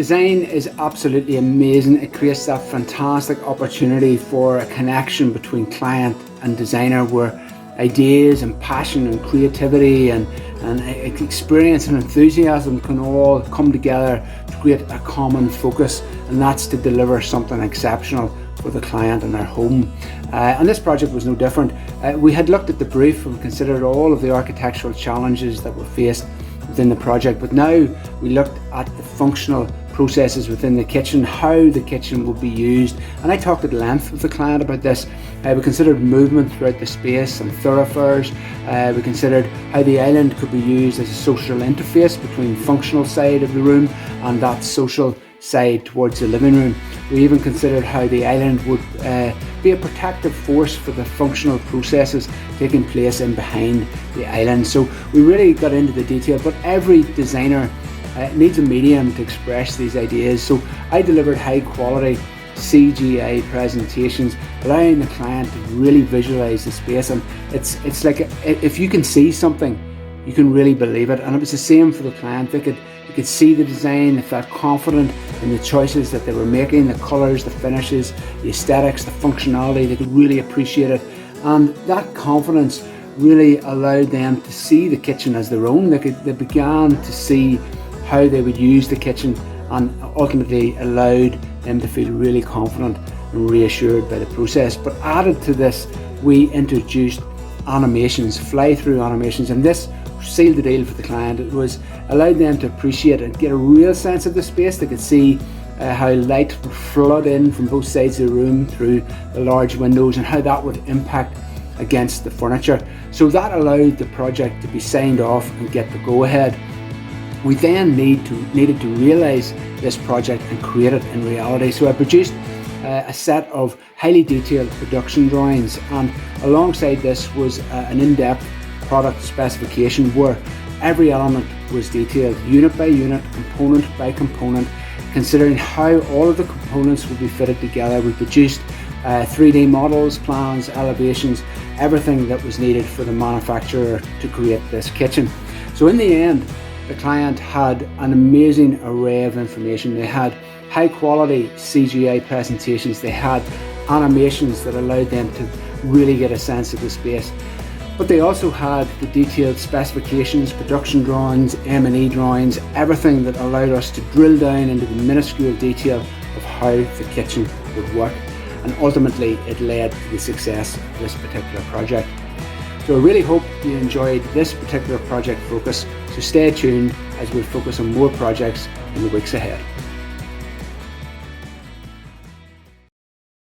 Design is absolutely amazing. It creates that fantastic opportunity for a connection between client and designer, where ideas and passion and creativity and experience and enthusiasm can all come together to create a common focus, and that's to deliver something exceptional for the client and their home. And this project was no different. We had looked at the brief and considered all of the architectural challenges that were faced within the project, but now we looked at the functional processes within the kitchen, how the kitchen would be used, and I talked at length with the client about this. We considered movement throughout the space and thoroughfares. We considered how the island could be used as a social interface between the functional side of the room and that social side towards the living room. We even considered how the island would be a protective force for the functional processes taking place in behind the island. So we really got into the detail, but every designer needs a medium to express these ideas. So I delivered high quality CGI presentations, allowing the client to really visualize the space. And it's like, if you can see something, you can really believe it. And it was the same for the client. They could see the design, they felt confident in the choices that they were making, the colours, the finishes, the aesthetics, the functionality. They could really appreciate it, and that confidence really allowed them to see the kitchen as their own. They began to see how they would use the kitchen, and ultimately allowed them to feel really confident and reassured by the process. But added to this, we introduced animations, fly-through animations, and this sealed the deal for the client. It was allowed them to appreciate and get a real sense of the space. They could see how light would flood in from both sides of the room through the large windows, and how that would impact against the furniture. So that allowed the project to be signed off and get the go-ahead. We then needed to realise this project and create it in reality. So I produced a set of highly detailed production drawings, and alongside this was an in-depth product specification where every element was detailed, unit by unit, component by component, considering how all of the components would be fitted together. We produced 3D models, plans, elevations, everything that was needed for the manufacturer to create this kitchen. So in the end, the client had an amazing array of information. They had high quality CGI presentations, they had animations that allowed them to really get a sense of the space. But they also had the detailed specifications, production drawings, M&E drawings, everything that allowed us to drill down into the minuscule detail of how the kitchen would work. And ultimately it led to the success of this particular project. So I really hope you enjoyed this particular project focus. So stay tuned as we focus on more projects in the weeks ahead.